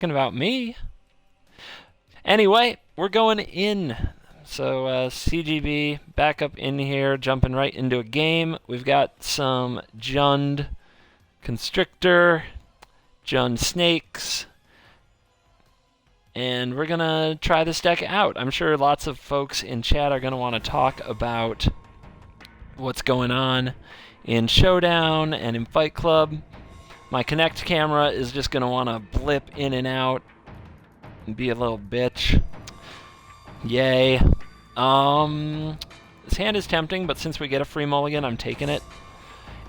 Talking about me. Anyway, we're going in. So CGB back up in here, jumping right into a game. We've got some Jund Constrictor, Jund Snakes, and we're going to try this deck out. I'm sure lots of folks in chat are going to want to talk about what's going on in Showdown and in Fight Club. My Kinect camera is just going to want to blip in and out and be a little bitch. Yay. This hand is tempting, but since we get a free mulligan, I'm taking it.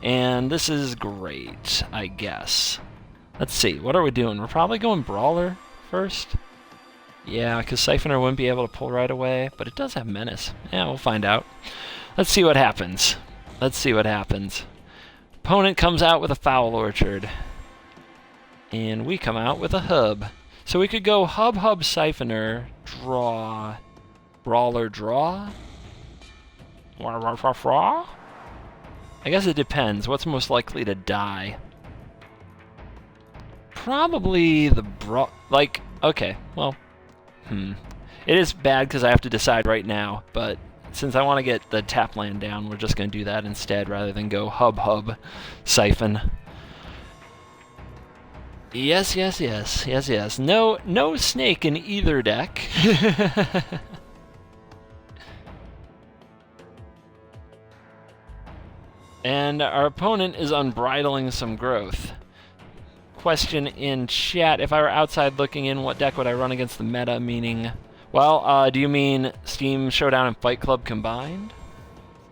And this is great, I guess. Let's see, what are we doing? We're probably going Brawler first. Yeah, because Siphoner wouldn't be able to pull right away, but it does have Menace. Yeah, we'll find out. Let's see what happens. Let's see what happens. Opponent comes out with a Foul Orchard. And we come out with a Hub. So we could go Hub, Siphoner, draw, Brawler, draw? I guess it depends. What's most likely to die? Probably the okay, well, It is bad because I have to decide right now, but since I want to get the tap land down, we're just going to do that instead rather than go Hub, Siphon. Yes. No snake in either deck. And our opponent is unbridling some growth. Question in chat, if I were outside looking in, what deck would I run against the meta, meaning... Well, do you mean Steam Showdown and Fight Club combined?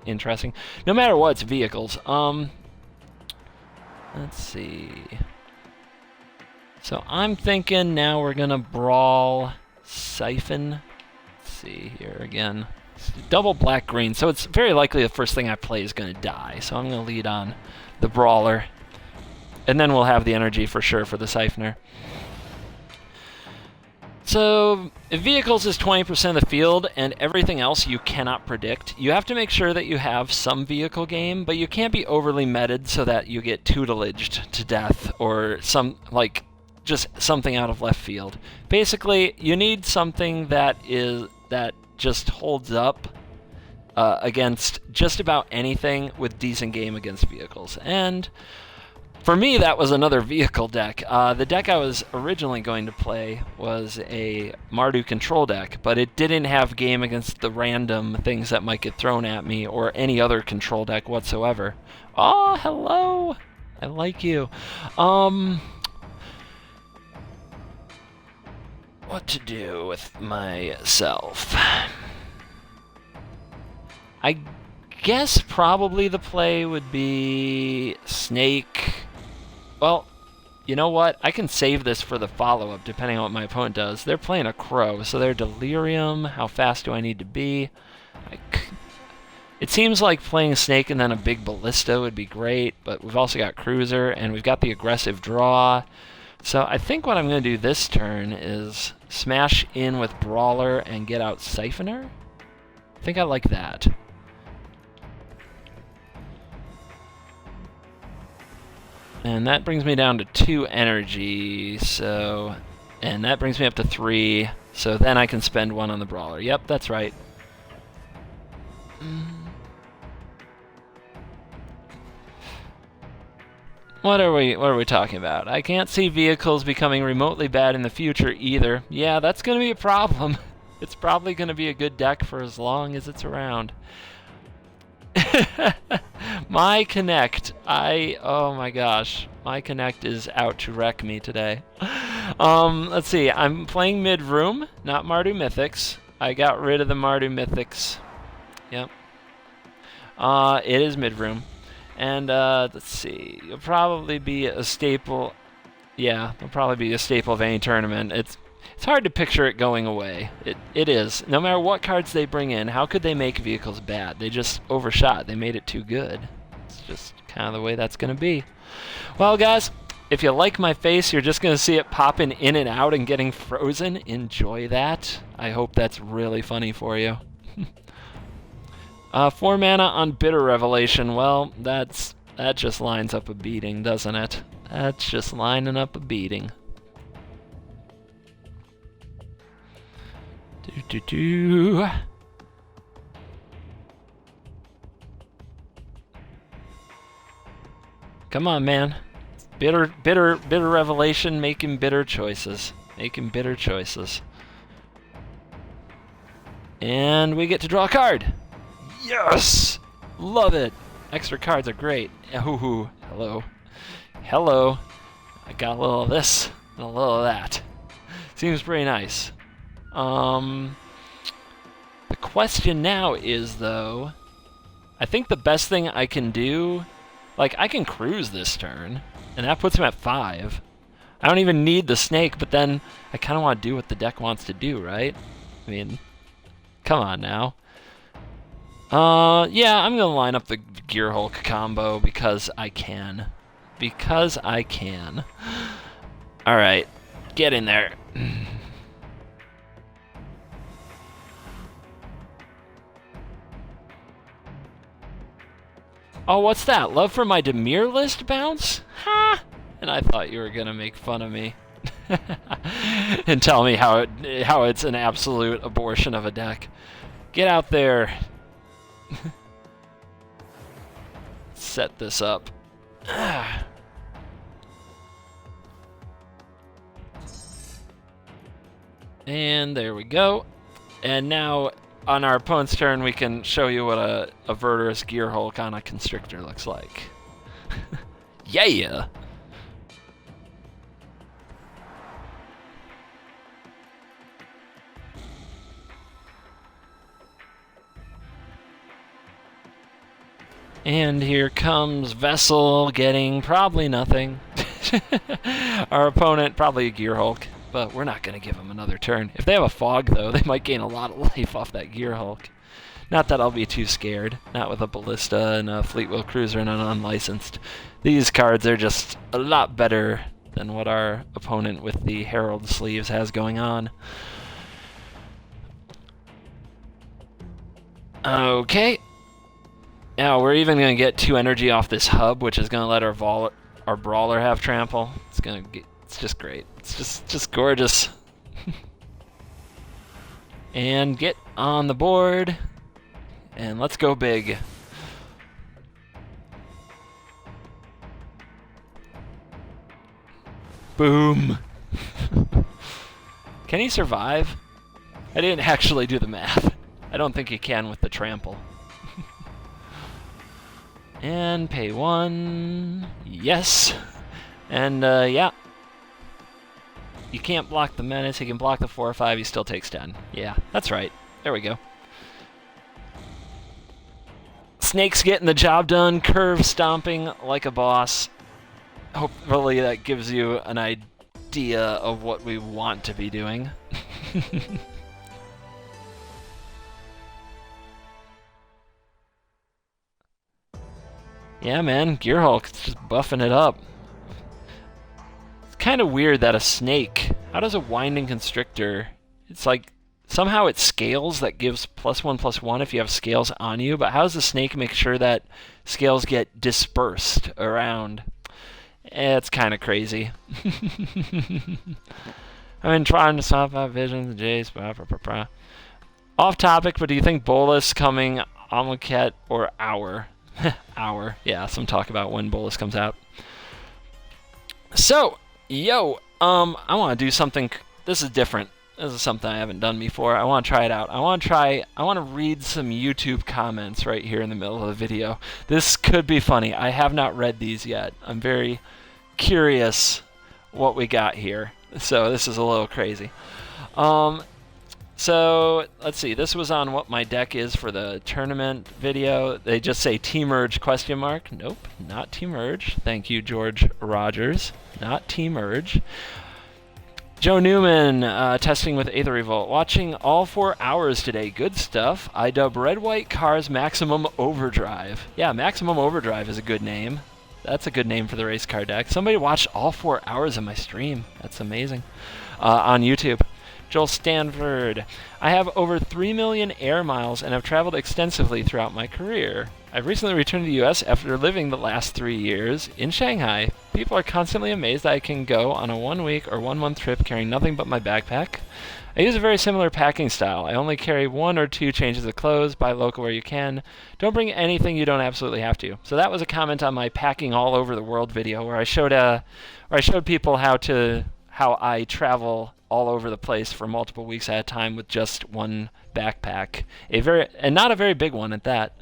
Interesting. No matter what, it's vehicles. Let's see. So I'm thinking now we're gonna brawl Siphon. Let's see here again. Double black-green, so it's very likely the first thing I play is gonna die. So I'm gonna lead on the Brawler. And then we'll have the energy for sure for the Siphoner. So, if vehicles is 20% of the field and everything else you cannot predict, you have to make sure that you have some vehicle game, but you can't be overly meted so that you get tutelaged to death or just something out of left field. Basically, you need something that just holds up against just about anything with decent game against vehicles. And for me, that was another vehicle deck. The deck I was originally going to play was a Mardu control deck, but it didn't have game against the random things that might get thrown at me or any other control deck whatsoever. Oh, hello! I like you. What to do with myself? I guess probably the play would be Snake. Well, you know what? I can save this for the follow-up, depending on what my opponent does. They're playing a Crow, so they're Delirium. How fast do I need to be? It seems like playing Snake and then a big Ballista would be great, but we've also got Cruiser, and we've got the aggressive draw. So I think what I'm going to do this turn is smash in with Brawler and get out Siphoner. I think I like that. And that brings me down to 2 energy, and that brings me up to 3, so then I can spend 1 on the Brawler. Yep, that's right. What are we talking about? I can't see vehicles becoming remotely bad in the future either. Yeah, that's going to be a problem. It's probably going to be a good deck for as long as it's around. My Kinect. Oh my gosh. My Kinect is out to wreck me today. Let's see. I'm playing mid-room, not Mardu Mythics. I got rid of the Mardu Mythics. Yep. It is mid-room. And, let's see. It'll probably be a staple. Yeah, it'll probably be a staple of any tournament. It's hard to picture it going away. It is. No matter what cards they bring in, how could they make vehicles bad? They just overshot. They made it too good. It's just kind of the way that's going to be. Well, guys, if you like my face, you're just going to see it popping in and out and getting frozen. Enjoy that. I hope that's really funny for you. 4 mana on Bitter Revelation. Well, that just lines up a beating, doesn't it? That's just lining up a beating. Do. Come on, man. Bitter revelation, making bitter choices. Making bitter choices. And we get to draw a card. Yes! Love it. Extra cards are great. Ooh, hello. Hello. I got a little of this and a little of that. Seems pretty nice. The question now is, though, I think the best thing I can do, like, I can cruise this turn, and that puts him at 5. I don't even need the snake, but then I kind of want to do what the deck wants to do, right? I mean, come on now. Yeah, I'm going to line up the Gearhulk combo because I can. Because I can. Alright, get in there. Oh, what's that? Love for my Demir list bounce? Ha! And I thought you were gonna make fun of me. And tell me how it's an absolute abortion of a deck. Get out there. Set this up. And there we go. And now on our opponent's turn, we can show you what a Verdurous Gearhulk on a Constrictor looks like. Yeah! And here comes Vessel getting probably nothing. Our opponent, probably a Gearhulk, but we're not going to give him another turn. If they have a Fog, though, they might gain a lot of life off that Gearhulk. Not that I'll be too scared. Not with a Ballista and a Fleetwheel Cruiser and an Unlicensed. These cards are just a lot better than what our opponent with the Herald sleeves has going on. Okay. Now we're even going to get 2 energy off this hub, which is going to let our Brawler have trample. It's just great. It's just gorgeous. And get on the board. And let's go big. Boom. Can he survive? I didn't actually do the math. I don't think he can with the trample. And pay 1. Yes. And, yeah. You can't block the Menace. He can block the 4 or 5. He still takes 10. Yeah, that's right. There we go. Snake's getting the job done. Curve stomping like a boss. Hopefully that gives you an idea of what we want to be doing. Yeah, man, Gearhulk's just buffing it up. It's kind of weird that a snake... How does a Winding Constrictor... It's like, somehow it scales that gives +1/+1 if you have scales on you, but how does the snake make sure that scales get dispersed around? It's kind of crazy. I've been trying to stop out visions, Jace, blah, blah, blah, blah. Off topic, but do you think Bolus coming Amonkhet or Hour? Hour. Yeah, some talk about when Bolus comes out. So, yo, I want to do something. This is different. This is something I haven't done before. I want to try it out. I want to read some YouTube comments right here in the middle of the video. This could be funny. I have not read these yet. I'm very curious what we got here. So this is a little crazy. So, let's see, this was on what my deck is for the tournament video. They just say T-Merge ? Nope, not T-Merge. Thank you, George Rogers. Not T-Merge. Joe Newman, testing with Aether Revolt. Watching all 4 hours today. Good stuff. I dub Red White Cars Maximum Overdrive. Yeah, Maximum Overdrive is a good name. That's a good name for the race car deck. Somebody watched all 4 hours of my stream. That's amazing. On YouTube. Joel Stanford. I have over 3 million air miles and have traveled extensively throughout my career. I've recently returned to the US after living the last 3 years in Shanghai. People are constantly amazed that I can go on a 1 week or 1 month trip carrying nothing but my backpack. I use a very similar packing style. I only carry 1 or 2 changes of clothes, buy local where you can. Don't bring anything you don't absolutely have to. So that was a comment on my packing all over the world video where I showed people how I travel all over the place for multiple weeks at a time with just one backpack. And not a very big one at that.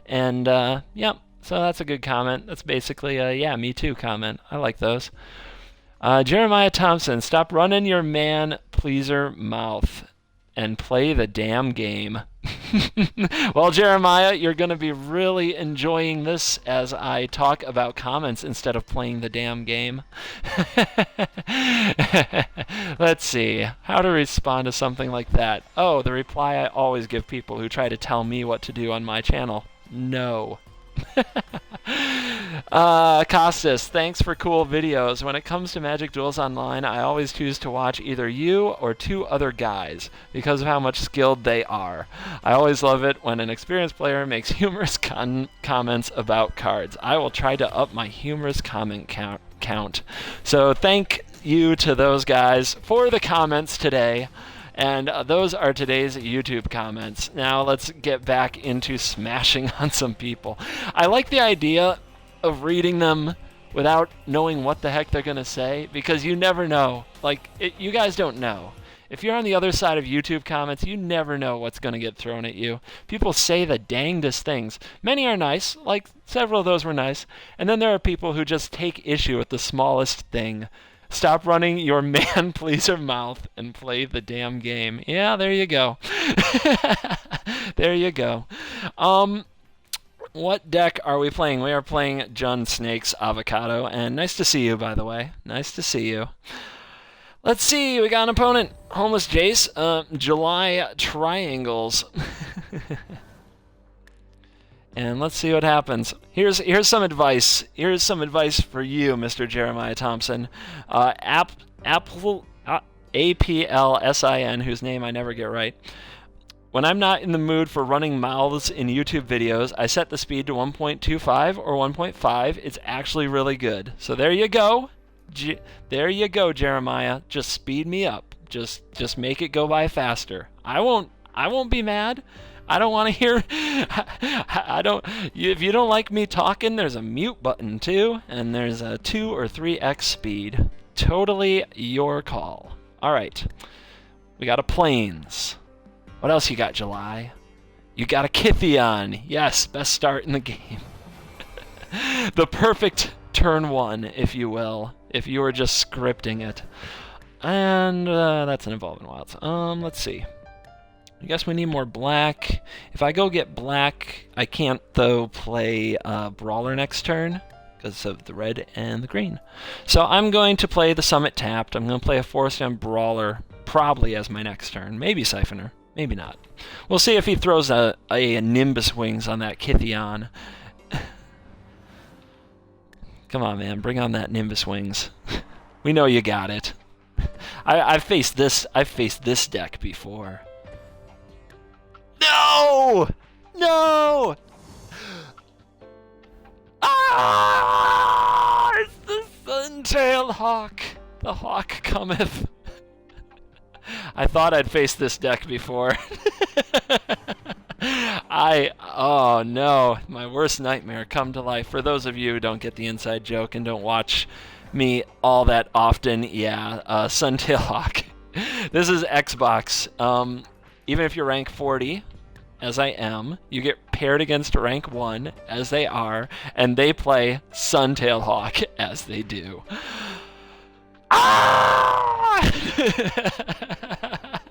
And yeah, so that's a good comment. That's basically a yeah, me too comment. I like those. Jeremiah Thompson, stop running your man-pleaser mouth and play the damn game. Well, Jeremiah, you're going to be really enjoying this as I talk about comments instead of playing the damn game. Let's see. How to respond to something like that. Oh, the reply I always give people who try to tell me what to do on my channel. No. Costas, thanks for cool videos. When it comes to Magic Duels Online, I always choose to watch either you or 2 other guys because of how much skilled they are. I always love it when an experienced player makes humorous comments about cards. I will try to up my humorous comment count. So thank you to those guys for the comments today. And those are today's YouTube comments. Now let's get back into smashing on some people. I like the idea of reading them without knowing what the heck they're going to say, because you never know. Like, you guys don't know. If you're on the other side of YouTube comments, you never know what's going to get thrown at you. People say the dangdest things. Many are nice, like several of those were nice. And then there are people who just take issue with the smallest thing. Stop running your man-pleaser mouth and play the damn game. Yeah, there you go. There you go. What deck are we playing? We are playing John Snake's Avocado, and nice to see you, by the way. Nice to see you. Let's see, we got an opponent. Homeless Jace, July Triangles. And let's see what happens. Here's some advice. Here's some advice for you, Mr. Jeremiah Thompson. APLSIN, whose name I never get right. When I'm not in the mood for running mouths in YouTube videos, I set the speed to 1.25 or 1.5. It's actually really good. So there you go. There you go, Jeremiah. Just speed me up. Just make it go by faster. I won't be mad. I don't want to hear. If you don't like me talking, there's a mute button too, and there's a 2 or 3x speed. Totally your call. All right, we got a Plains. What else you got, July? You got a Kithion. Yes, best start in the game. The perfect turn 1, if you will, if you were just scripting it. And that's an Evolving Wilds. Let's see. I guess we need more black. If I go get black, I can't, though, play Brawler next turn because of the red and the green. So I'm going to play the Summit tapped. I'm going to play a Forest and Brawler probably as my next turn. Maybe Siphoner. Maybe not. We'll see if he throws a Nimbus Wings on that Kithion. Come on, man. Bring on that Nimbus Wings. We know you got it. I've faced this deck before. No! No! Ah! It's the Suntail Hawk. The hawk cometh. I thought I'd faced this deck before. Oh no, my worst nightmare come to life. For those of you who don't get the inside joke and don't watch me all that often, yeah, Suntail Hawk. This is Xbox. Even if you're rank 40, as I am, you get paired against rank 1, as they are, and they play Suntail Hawk, as they do. Ah!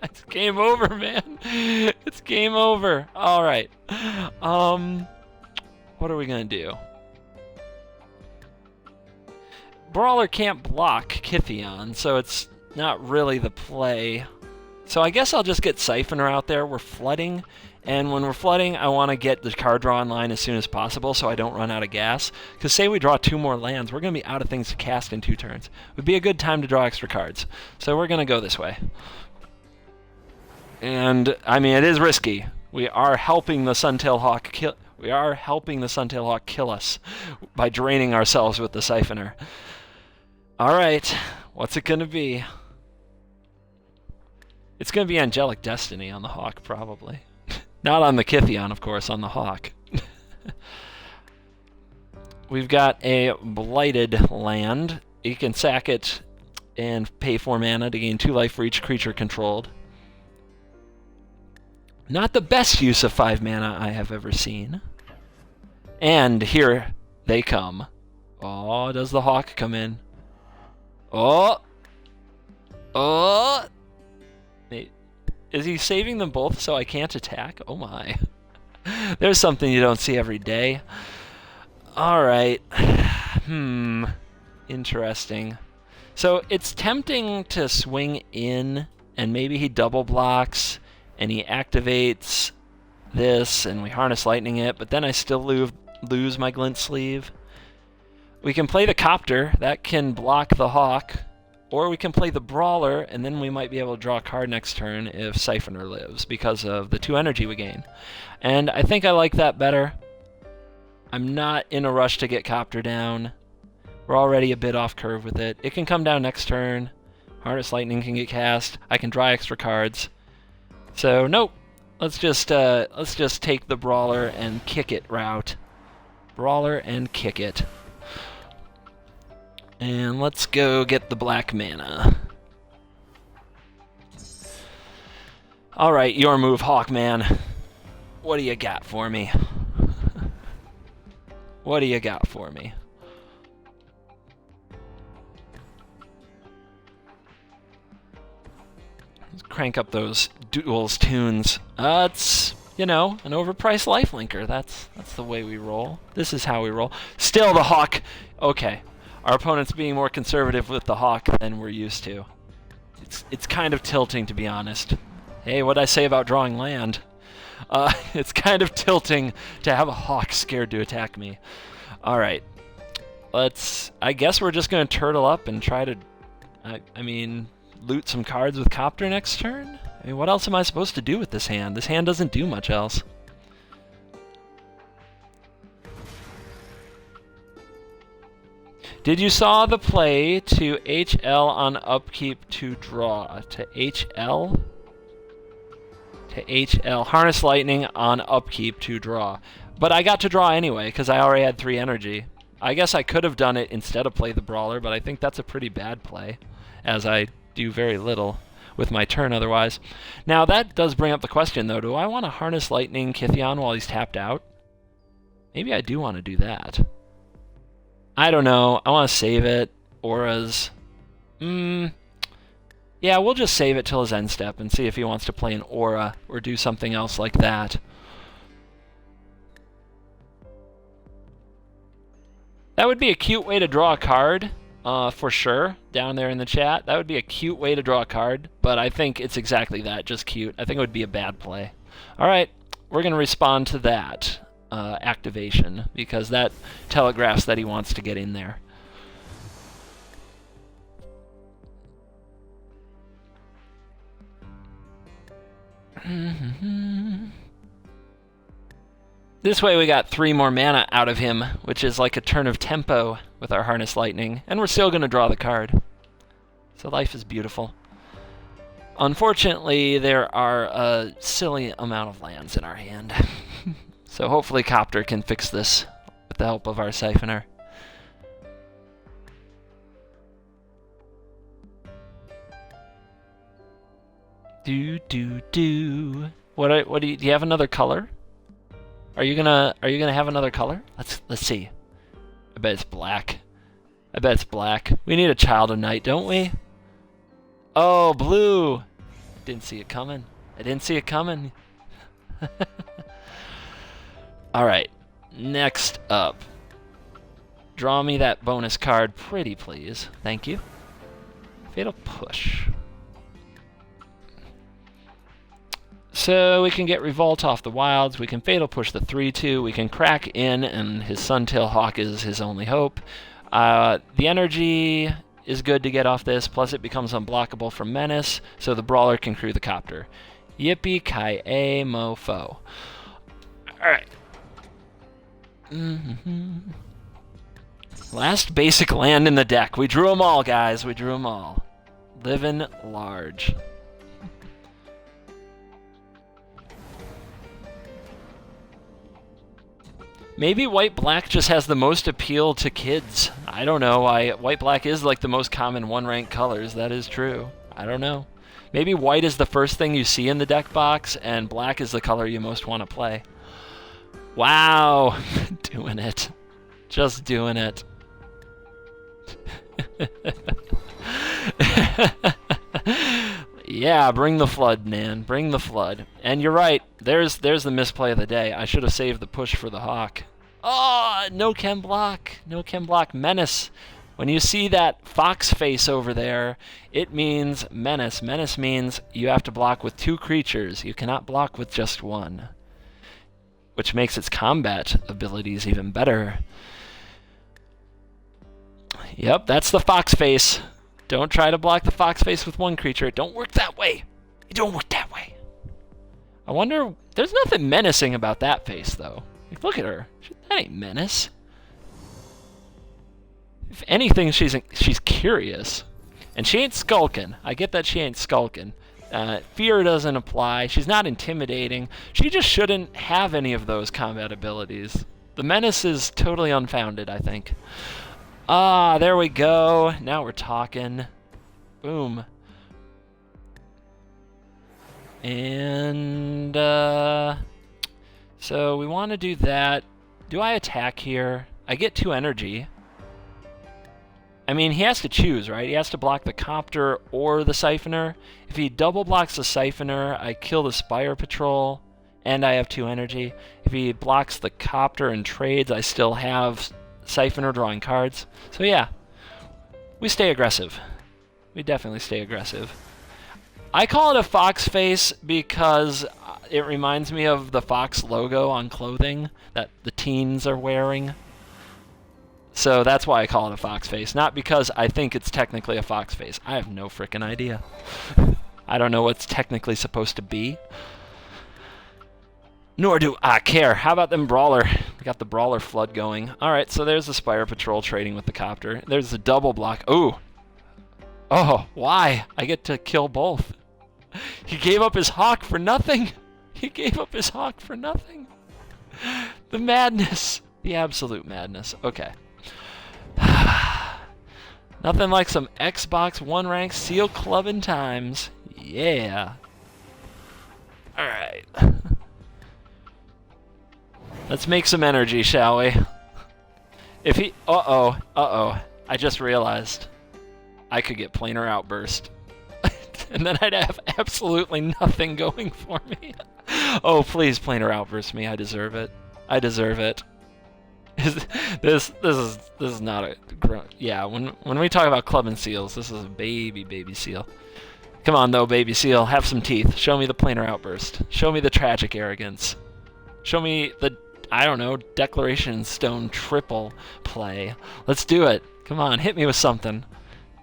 It's game over, man. It's game over. All right. What are we going to do? Brawler can't block Kithion, so it's not really the play. So I guess I'll just get Siphoner out there. We're flooding, and when we're flooding, I want to get the card draw online as soon as possible so I don't run out of gas. Because say we draw 2 more lands, we're going to be out of things to cast in 2 turns. It would be a good time to draw extra cards. So we're going to go this way. And I mean, it is risky. We are helping the Suntail Hawk kill. We are helping the Suntail Hawk kill us by draining ourselves with the Siphoner. All right, what's it gonna be? It's gonna be Angelic Destiny on the Hawk, probably. Not on the Kytheon, of course, on the Hawk. We've got a Blighted land. You can sack it and pay 4 mana to gain 2 life for each creature controlled. Not the best use of 5 mana I have ever seen. And here they come. Oh, does the Hawk come in? Oh! Oh! Is he saving them both so I can't attack? Oh my. There's something you don't see every day. Alright. Interesting. So it's tempting to swing in, and maybe he double blocks, and he activates this, and we Harness Lightning it, but then I still lose my Glint-Sleeve. We can play the Copter, that can block the Hawk, or we can play the Brawler, and then we might be able to draw a card next turn if Siphoner lives, because of the 2 energy we gain. And I think I like that better. I'm not in a rush to get Copter down. We're already a bit off curve with it. It can come down next turn. Harness Lightning can get cast. I can draw extra cards. So nope. Let's just take the Brawler and kick it route. Brawler and kick it. And let's go get the black mana. Alright, your move, Hawkman. What do you got for me? What do you got for me? Let's crank up those Duels tunes. It's, you know, an overpriced lifelinker. That's the way we roll. This is how we roll. Still the Hawk. Okay. Our opponent's being more conservative with the Hawk than we're used to. It's kind of tilting, to be honest. Hey, what'd I say about drawing land? It's kind of tilting to have a Hawk scared to attack me. Alright. I guess we're just going to turtle up and try to, I mean, loot some cards with Copter next turn? I mean, what else am I supposed to do with this hand? This hand doesn't do much else. Did you saw the play to HL on upkeep to draw? To HL? To HL. Harness Lightning on upkeep to draw. But I got to draw anyway, because I already had 3 energy. I guess I could have done it instead of play the Brawler, but I think that's a pretty bad play, as I do very little with my turn otherwise. Now, that does bring up the question, though. Do I want to Harness Lightning Kytheon while he's tapped out? Maybe I do want to do that. I don't know. I want to save it. Auras. Yeah, we'll just save it till his end step and see if he wants to play an Aura or do something else like that. That would be a cute way to draw a card, for sure, down there in the chat. That would be a cute way to draw a card, but I think it's exactly that, just cute. I think it would be a bad play. All right, we're going to respond to that. Activation, because that telegraphs that he wants to get in there. This way we got 3 more mana out of him, which is like a turn of tempo with our Harness Lightning, and we're still going to draw the card. So life is beautiful. Unfortunately, there are a silly amount of lands in our hand. So hopefully Copter can fix this with the help of our Siphoner. Do. What do you have another color? Are you gonna have another color? Let's see. I bet it's black. I bet it's black. We need a Child of Night, don't we? Oh, blue. Didn't see it coming. I didn't see it coming. Alright, next up. Draw me that bonus card, pretty please. Thank you. Fatal Push. So we can get Revolt off the wilds, we can Fatal Push the 3/2, we can crack in, and his Suntail Hawk is his only hope. The energy is good to get off this, plus it becomes unblockable from Menace, so the Brawler can crew the Copter. Yippee-ki-yay, mofo. Alright. Last basic land in the deck. We drew them all, guys. We drew them all. Living large. Maybe white-black just has the most appeal to kids. I don't know why. White-black is like the most common one-rank colors. That is true. I don't know. Maybe white is the first thing you see in the deck box, and black is the color you most want to play. Wow. Doing it. Just doing it. Yeah, bring the flood, man. Bring the flood. And you're right. There's the misplay of the day. I should have saved the push for the Hawk. Oh, no chem block. No chem block. Menace. When you see that fox face over there, it means menace. Menace means you have to block with 2 creatures. You cannot block with just 1. Which makes its combat abilities even better. Yep, that's the fox face. Don't try to block the fox face with 1 creature. It don't work that way. It don't work that way. I wonder... There's nothing menacing about that face, though. Like, look at her. That ain't menace. If anything, she's curious. And she ain't skulking. I get that she ain't skulking. Fear doesn't apply. She's not intimidating. She just shouldn't have any of those combat abilities. The menace is totally unfounded, I think. Ah, there we go. Now we're talking. Boom. And, so we want to do that. Do I attack here? I get 2 energy. I mean, he has to choose, right? He has to block the Copter or the Siphoner. If he double blocks the Siphoner, I kill the Spire Patrol, and I have 2 energy. If he blocks the Copter and trades, I still have Siphoner drawing cards. So yeah, we stay aggressive. We definitely stay aggressive. I call it a fox face because it reminds me of the fox logo on clothing that the teens are wearing. So that's why I call it a fox face, not because I think it's technically a fox face. I have no frickin' idea. I don't know what's technically supposed to be. Nor do I care. How about them Brawler? We got the Brawler flood going. Alright, so there's the Spire Patrol trading with the Copter. There's the double block. Ooh. Oh, why? I get to kill both. He gave up his Hawk for nothing. He gave up his Hawk for nothing. The madness. The absolute madness. Okay. Nothing like some Xbox One rank seal clubbing times. Yeah. Alright. Let's make some energy, shall we? If he... Uh-oh. I just realized I could get Planar Outburst. And then I'd have absolutely nothing going for me. Oh, please Planar Outburst me. I deserve it. I deserve it. This is not a... Yeah, when we talk about club and seals, this is a baby seal. Come on, though, baby seal. Have some teeth. Show me the Planar Outburst. Show me the tragic arrogance. Show me the... I don't know, Declaration Stone triple play. Let's do it. Come on, hit me with something.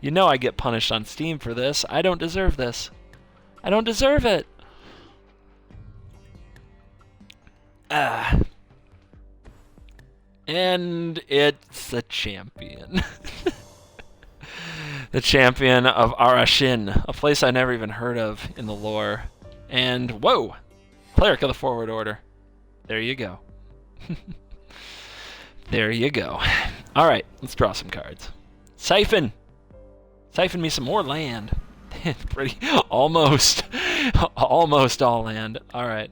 You know I get punished on Steam for this. I don't deserve this. I don't deserve it. And it's the champion. The champion of Arashin, a place I never even heard of in the lore. And, whoa! Cleric of the Forward Order. There you go. There you go. Alright, let's draw some cards. Siphon! Siphon me some more land. Pretty... Almost. Almost all land. Alright.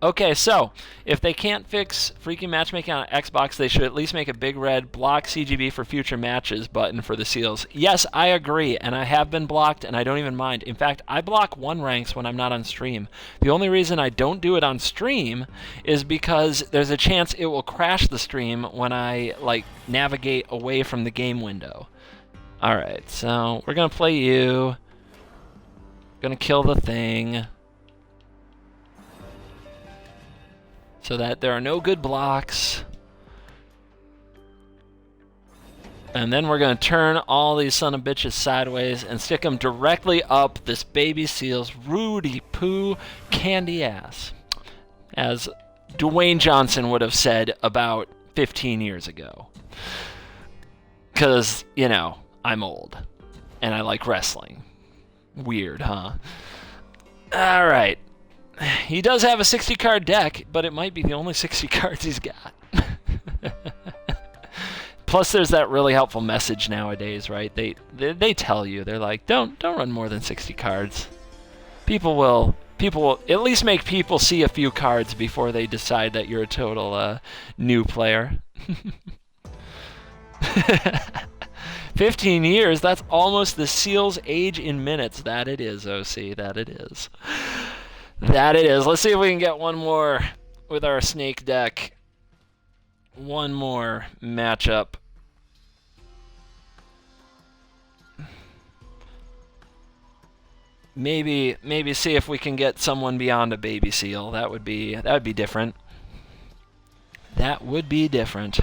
Okay, so, if they can't fix freaking matchmaking on Xbox, they should at least make a big red block CGB for future matches button for the seals. Yes, I agree, and I have been blocked, and I don't even mind. In fact, I block 1 ranks when I'm not on stream. The only reason I don't do it on stream is because there's a chance it will crash the stream when I, like, navigate away from the game window. Alright, so we're gonna play you. Gonna kill the thing. So that there are no good blocks. And then we're going to turn all these son of bitches sideways and stick them directly up this baby seal's Rudy Poo candy ass. As Dwayne Johnson would have said about 15 years ago. Because, you know, I'm old. And I like wrestling. Weird, huh? Alright. He does have a 60-card deck, but it might be the only 60 cards he's got. Plus, there's that really helpful message nowadays, right? They tell you, they're like, don't run more than 60 cards. People will at least make people see a few cards before they decide that you're a total new player. 15 years, that's almost the seal's age in minutes. That it is, OC, that it is. That it is. Let's see if we can get one more with our snake deck. One more matchup. Maybe see if we can get someone beyond a baby seal. That would be different. That would be different.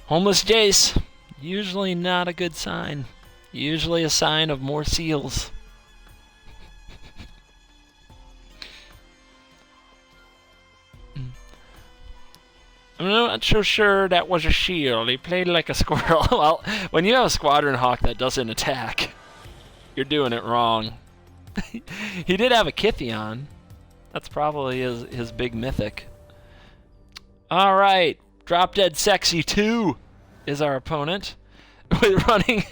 Homeless Jace, usually not a good sign. Usually a sign of more seals. I'm not so sure that was a shield. He played like a squirrel. Well, when you have a Squadron Hawk that doesn't attack, you're doing it wrong. He did have a Kithion. That's probably his big mythic. All right, Drop Dead Sexy 2 is our opponent. With running,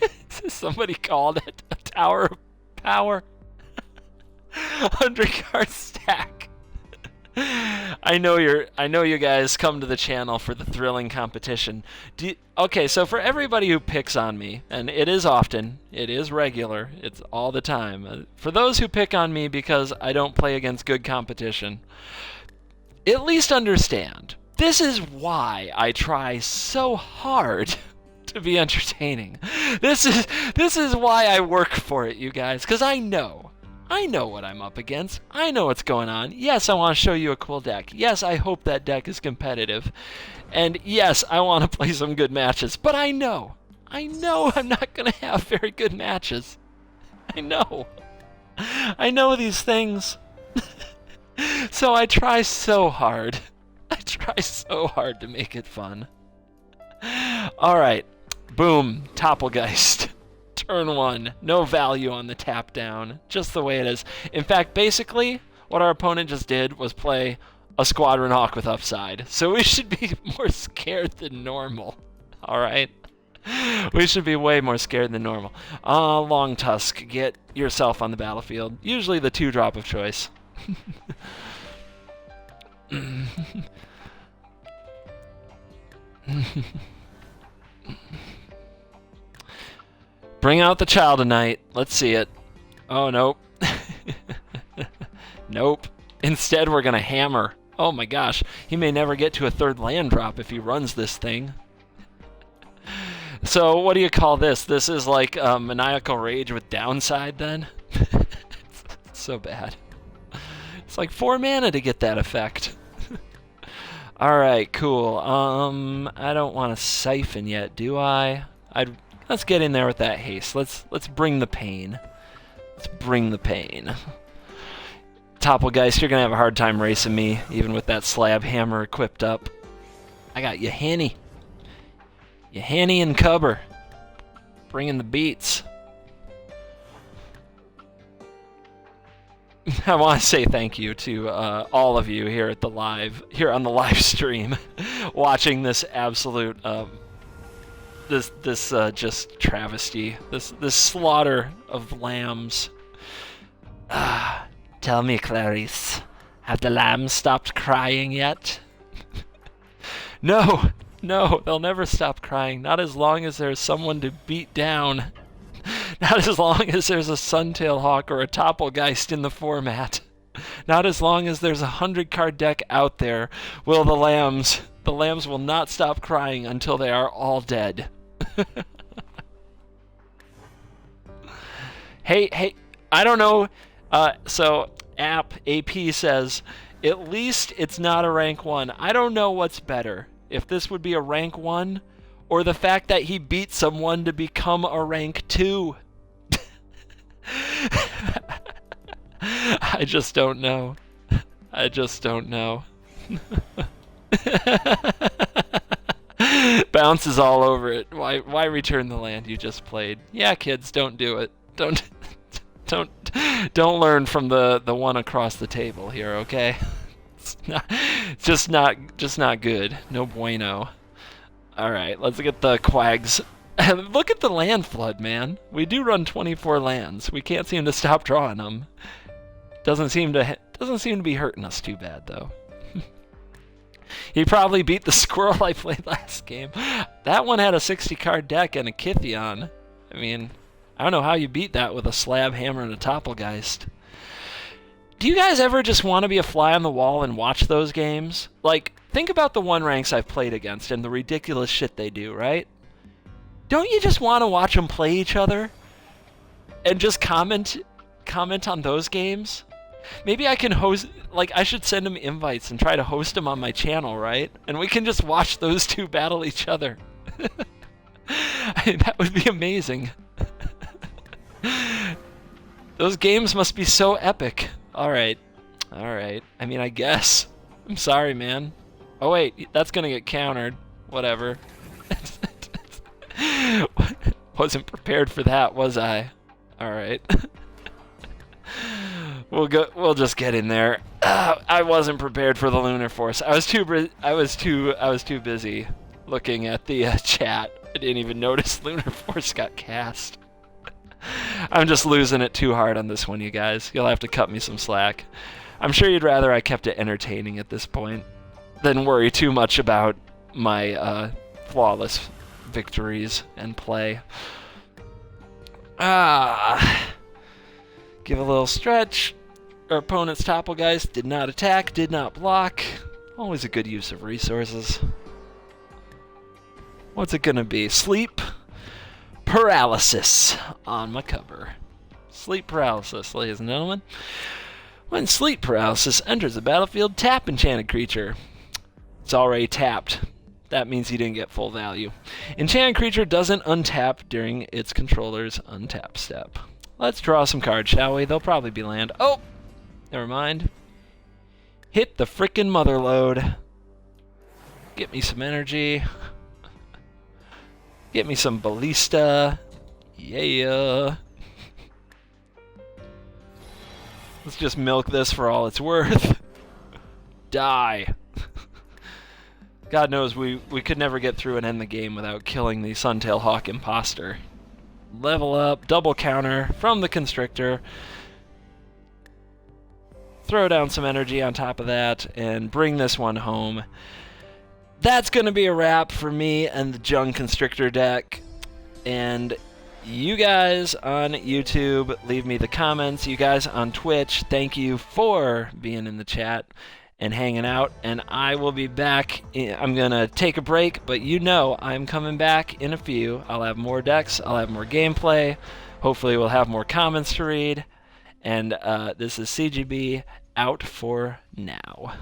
somebody called it a Tower of Power. 100-card stack. I know you guys come to the channel for the thrilling competition. Okay, so for everybody who picks on me, and it is often, it is regular, it's all the time. For those who pick on me because I don't play against good competition, at least understand, this is why I try so hard to be entertaining. This is why I work for it, you guys, because I know what I'm up against. I know what's going on. Yes, I want to show you a cool deck. Yes, I hope that deck is competitive. And yes, I want to play some good matches. But I know I'm not going to have very good matches. I know these things. So I try so hard. To make it fun. All right. Boom. Topplegeist. Turn 1, no value on the tap down, just the way it is. In fact, basically, what our opponent just did was play a Squadron Hawk with upside. So we should be more scared than normal. Alright? We should be way more scared than normal. Longtusk, get yourself on the battlefield. Usually the 2-drop of choice. Bring out the child tonight. Let's see it. Oh, nope. Nope. Instead, we're going to hammer. Oh my gosh. He may never get to a 3rd land drop if he runs this thing. So, what do you call this? This is like Maniacal Rage with downside, then? It's so bad. It's like 4 mana to get that effect. Alright, cool. I don't want to siphon yet, do I? Let's get in there with that haste. Let's bring the pain. Let's bring the pain. Topplegeist, you're gonna have a hard time racing me, even with that slab hammer equipped up. I got Yahenni. Yahenni and Cubber. Bringing the beats. I want to say thank you to all of you here on the live stream, watching this absolute this just travesty, this slaughter of lambs. Tell me, Clarice, have the lambs stopped crying yet? No, they'll never stop crying. Not as long as there's someone to beat down. Not as long as there's a Suntail Hawk or a Topplegeist in the format. Not as long as there's a 100-card deck out there will the lambs will not stop crying until they are all dead. Hey, I don't know. So AP says, at least it's not a rank 1. I don't know what's better. If this would be a rank 1 or the fact that he beat someone to become a rank 2. I just don't know. I just don't know. Bounces all over it. Why return the land you just played? Yeah, kids, don't do it. Don't learn from the one across the table here, okay? It's just not good. No bueno. All right, let's get the quags. Look at the land flood, man. We do run 24 lands. We can't seem to stop drawing them. Doesn't seem to be hurting us too bad though. He probably beat the squirrel I played last game. That one had a 60-card deck and a Kithion. I mean, I don't know how you beat that with a Slab Hammer and a Topplegeist. Do you guys ever just want to be a fly on the wall and watch those games? Like, think about the 1-ranks I've played against and the ridiculous shit they do, right? Don't you just want to watch them play each other? And just comment on those games? Maybe I can host, like, I should send them invites and try to host them on my channel, right? And we can just watch those two battle each other. I mean, that would be amazing. Those games must be so epic. Alright. Alright. I mean, I guess. I'm sorry, man. Oh, wait. That's gonna get countered. Whatever. Wasn't prepared for that, was I? Alright. We'll just get in there. I wasn't prepared for the Lunar Force. I was too busy looking at the chat. I didn't even notice Lunar Force got cast. I'm just losing it too hard on this one, you guys. You'll have to cut me some slack. I'm sure you'd rather I kept it entertaining at this point than worry too much about my flawless victories and play. Give a little stretch. Our opponent's Topplegeist did not attack, did not block. Always a good use of resources. What's it gonna be? Sleep paralysis on my cover. Sleep paralysis, ladies and gentlemen. When sleep paralysis enters the battlefield, tap enchanted creature. It's already tapped. That means he didn't get full value. Enchanted creature doesn't untap during its controller's untap step. Let's draw some cards, shall we? They'll probably be land. Oh! Never mind. Hit the frickin' mother load. Get me some energy. Get me some ballista. Yeah. Let's just milk this for all it's worth. Die. God knows we could never get through and end the game without killing the Suntail Hawk imposter. Level up, double counter from the Constrictor. Throw down some energy on top of that and bring this one home. That's going to be a wrap for me and the Jung Constrictor deck. And you guys on YouTube, leave me the comments. You guys on Twitch, thank you for being in the chat and hanging out. And I will be back. I'm going to take a break, but you know I'm coming back in a few. I'll have more decks. I'll have more gameplay. Hopefully we'll have more comments to read. And this is CGB out for now.